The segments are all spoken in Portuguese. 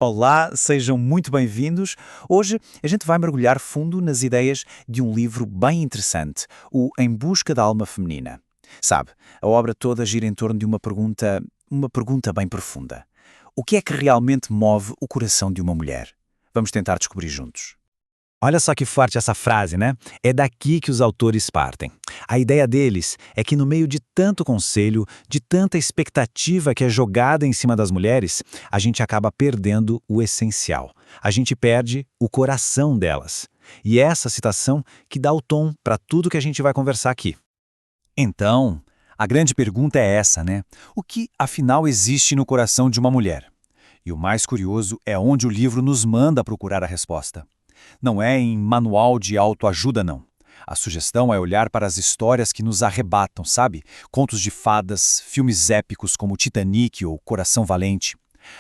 Olá, sejam muito bem-vindos. Hoje a gente vai mergulhar fundo nas ideias de um livro bem interessante, o Em Busca da Alma Feminina. Sabe, a obra toda gira em torno de uma pergunta bem profunda. O que é que realmente move o coração de uma mulher? Vamos tentar descobrir juntos. Olha só que forte essa frase, né? É daqui que os autores partem. A ideia deles é que no meio de tanto conselho, de tanta expectativa que é jogada em cima das mulheres, a gente acaba perdendo o essencial. A gente perde o coração delas. E é essa citação que dá o tom para tudo que a gente vai conversar aqui. Então, a grande pergunta é essa, né? O que, afinal, existe no coração de uma mulher? E o mais curioso é onde o livro nos manda procurar a resposta. Não é em manual de autoajuda, não. A sugestão é olhar para as histórias que nos arrebatam, sabe? Contos de fadas, filmes épicos como Titanic ou Coração Valente.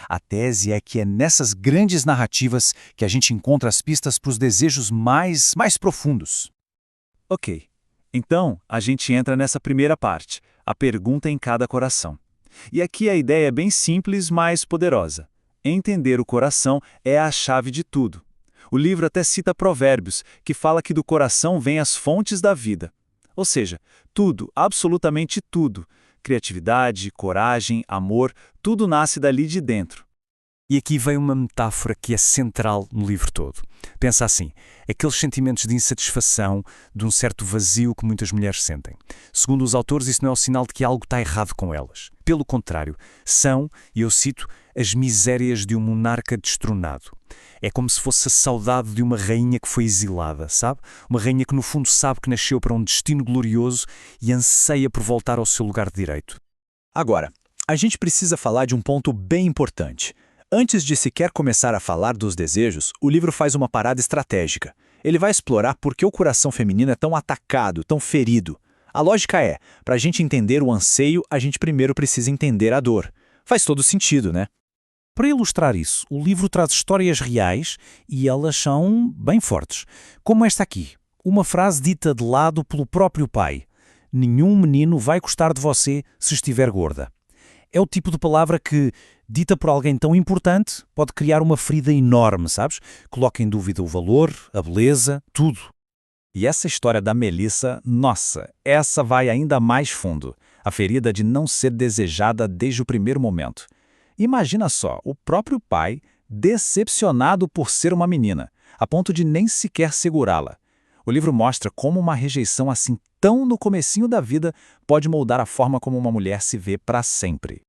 A tese é que é nessas grandes narrativas que a gente encontra as pistas para os desejos mais profundos. Ok, então a gente entra nessa primeira parte, a pergunta em cada coração. E aqui a ideia é bem simples, mas poderosa. Entender o coração é a chave de tudo. O livro até cita Provérbios, que fala que do coração vêm as fontes da vida. Ou seja, tudo, absolutamente tudo, criatividade, coragem, amor, tudo nasce dali de dentro. E aqui vem uma metáfora que é central no livro todo. Pensa assim, aqueles sentimentos de insatisfação, de um certo vazio que muitas mulheres sentem. Segundo os autores, isso não é o sinal de que algo está errado com elas. Pelo contrário, são, e eu cito, as misérias de um monarca destronado. É como se fosse a saudade de uma rainha que foi exilada, sabe? Uma rainha que no fundo sabe que nasceu para um destino glorioso e anseia por voltar ao seu lugar de direito. Agora, a gente precisa falar de um ponto bem importante. Antes de sequer começar a falar dos desejos, o livro faz uma parada estratégica. Ele vai explorar por que o coração feminino é tão atacado, tão ferido. A lógica é, para a gente entender o anseio, a gente primeiro precisa entender a dor. Faz todo sentido, né? Para ilustrar isso, o livro traz histórias reais e elas são bem fortes. Como esta aqui, uma frase dita de lado pelo próprio pai. Nenhum menino vai gostar de você se estiver gorda. É o tipo de palavra que, dita por alguém tão importante, pode criar uma ferida enorme, sabes? Coloca em dúvida o valor, a beleza, tudo. E essa história da Melissa, nossa, essa vai ainda mais fundo. A ferida de não ser desejada desde o primeiro momento. Imagina só, o próprio pai, decepcionado por ser uma menina, a ponto de nem sequer segurá-la. O livro mostra como uma rejeição assim tão no comecinho da vida pode moldar a forma como uma mulher se vê para sempre.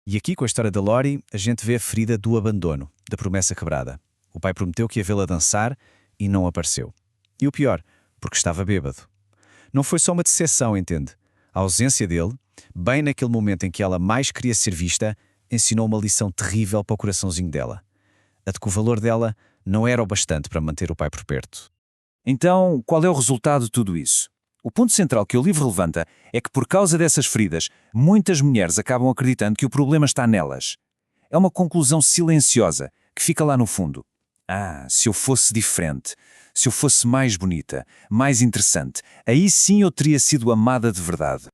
E aqui, com a história da Lori, a gente vê a ferida do abandono, da promessa quebrada. O pai prometeu que ia vê-la dançar e não apareceu. E o pior, porque estava bêbado. Não foi só uma decepção, entende? A ausência dele, bem naquele momento em que ela mais queria ser vista, ensinou uma lição terrível para o coraçãozinho dela. A de que o valor dela não era o bastante para manter o pai por perto. Então, qual é o resultado de tudo isso? O ponto central que o livro levanta é que, por causa dessas feridas, muitas mulheres acabam acreditando que o problema está nelas. É uma conclusão silenciosa, que fica lá no fundo. Se eu fosse diferente, se eu fosse mais bonita, mais interessante, aí sim eu teria sido amada de verdade.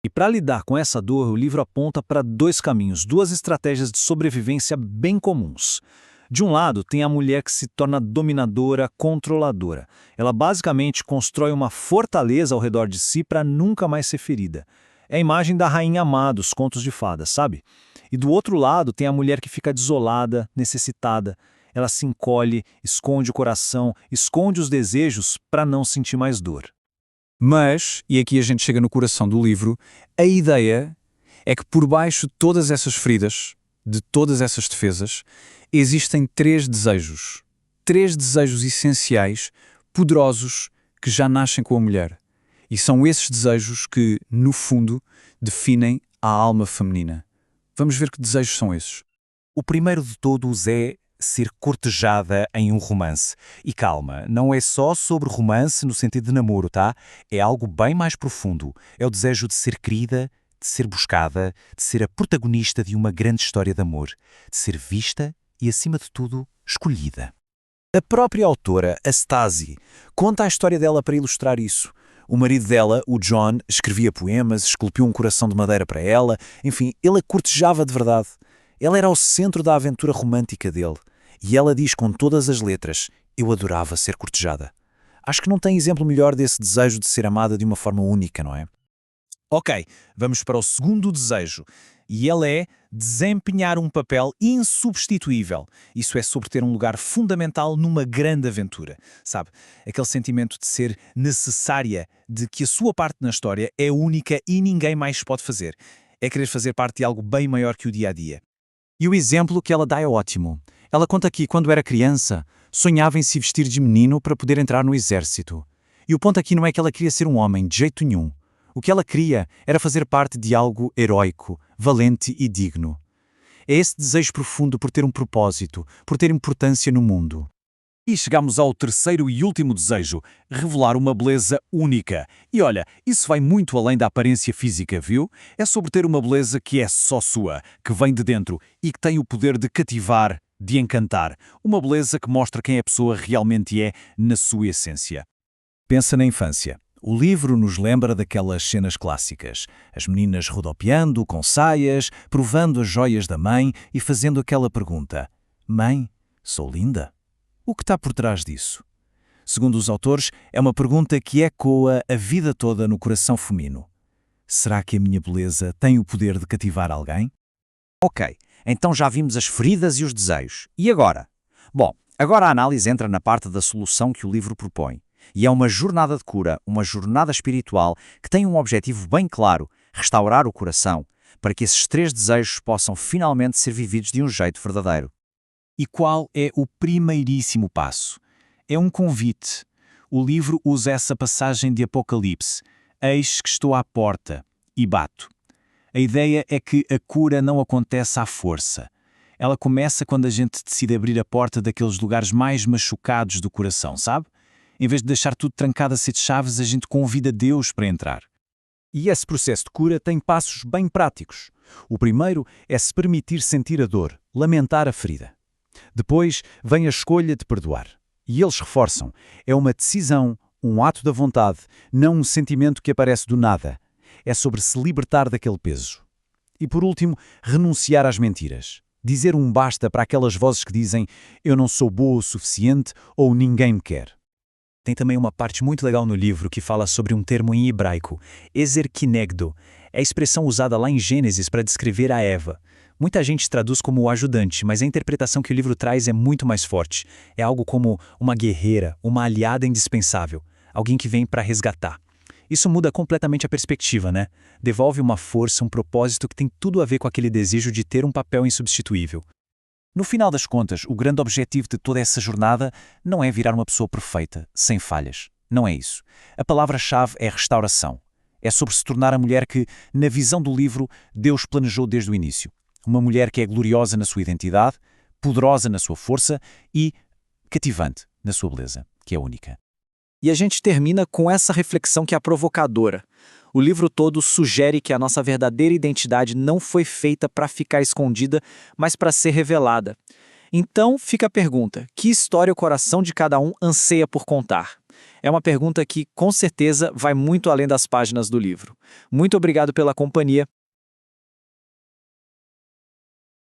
E para lidar com essa dor, o livro aponta para dois caminhos, duas estratégias de sobrevivência bem comuns. De um lado, tem a mulher que se torna dominadora, controladora. Ela basicamente constrói uma fortaleza ao redor de si para nunca mais ser ferida. É a imagem da rainha má dos contos de fadas, sabe? E do outro lado, tem a mulher que fica desolada, necessitada. Ela se encolhe, esconde o coração, esconde os desejos para não sentir mais dor. Mas, e aqui a gente chega no coração do livro, a ideia é que por baixo de todas essas feridas, de todas essas defesas, existem três desejos. Três desejos essenciais, poderosos, que já nascem com a mulher. E são esses desejos que, no fundo, definem a alma feminina. Vamos ver que desejos são esses. O primeiro de todos é ser cortejada em um romance. E calma, não é só sobre romance no sentido de namoro, tá? É algo bem mais profundo. É o desejo de ser querida, de ser buscada, de ser a protagonista de uma grande história de amor, de ser vista e, acima de tudo, escolhida. A própria autora, a Stasi, conta a história dela para ilustrar isso. O marido dela, o John, escrevia poemas, esculpiu um coração de madeira para ela, enfim, ele a cortejava de verdade. Ela era o centro da aventura romântica dele. E ela diz com todas as letras: eu adorava ser cortejada. Acho que não tem exemplo melhor desse desejo de ser amada de uma forma única, não é? Ok, vamos para o segundo desejo. E ele é desempenhar um papel insubstituível. Isso é sobre ter um lugar fundamental numa grande aventura. Sabe? Aquele sentimento de ser necessária, de que a sua parte na história é única e ninguém mais pode fazer. É querer fazer parte de algo bem maior que o dia a dia. E o exemplo que ela dá é ótimo. Ela conta que, quando era criança, sonhava em se vestir de menino para poder entrar no exército. E o ponto aqui não é que ela queria ser um homem, de jeito nenhum. O que ela queria era fazer parte de algo heróico, valente e digno. É esse desejo profundo por ter um propósito, por ter importância no mundo. E chegamos ao terceiro e último desejo, revelar uma beleza única. E olha, isso vai muito além da aparência física, viu? É sobre ter uma beleza que é só sua, que vem de dentro e que tem o poder de cativar, de encantar. Uma beleza que mostra quem a pessoa realmente é na sua essência. Pensa na infância. O livro nos lembra daquelas cenas clássicas. As meninas rodopiando, com saias, provando as joias da mãe e fazendo aquela pergunta: Mãe, sou linda? O que está por trás disso? Segundo os autores, é uma pergunta que ecoa a vida toda no coração feminino. Será que a minha beleza tem o poder de cativar alguém? Ok, então já vimos as feridas e os desejos. E agora? Bom, agora a análise entra na parte da solução que o livro propõe. E é uma jornada de cura, uma jornada espiritual que tem um objetivo bem claro: restaurar o coração, para que esses três desejos possam finalmente ser vividos de um jeito verdadeiro. E qual é o primeiríssimo passo? É um convite. O livro usa essa passagem de Apocalipse: Eis que estou à porta e bato. A ideia é que a cura não acontece à força. Ela começa quando a gente decide abrir a porta daqueles lugares mais machucados do coração, sabe? Em vez de deixar tudo trancado a sete chaves, a gente convida Deus para entrar. E esse processo de cura tem passos bem práticos. O primeiro é se permitir sentir a dor, lamentar a ferida. Depois vem a escolha de perdoar. E eles reforçam: é uma decisão, um ato da vontade, não um sentimento que aparece do nada. É sobre se libertar daquele peso. E por último, renunciar às mentiras. Dizer um basta para aquelas vozes que dizem: eu não sou boa o suficiente ou ninguém me quer. Tem também uma parte muito legal no livro que fala sobre um termo em hebraico, ezer kinegdo. É a expressão usada lá em Gênesis para descrever a Eva. Muita gente traduz como o ajudante, mas a interpretação que o livro traz é muito mais forte. É algo como uma guerreira, uma aliada indispensável, alguém que vem para resgatar. Isso muda completamente a perspectiva, né? Devolve uma força, um propósito que tem tudo a ver com aquele desejo de ter um papel insubstituível. No final das contas, o grande objetivo de toda essa jornada não é virar uma pessoa perfeita, sem falhas. Não é isso. A palavra-chave é restauração. É sobre se tornar a mulher que, na visão do livro, Deus planejou desde o início. Uma mulher que é gloriosa na sua identidade, poderosa na sua força e cativante na sua beleza, que é única. E a gente termina com essa reflexão que é provocadora. O livro todo sugere que a nossa verdadeira identidade não foi feita para ficar escondida, mas para ser revelada. Então fica a pergunta: que história o coração de cada um anseia por contar? É uma pergunta que, com certeza, vai muito além das páginas do livro. Muito obrigado pela companhia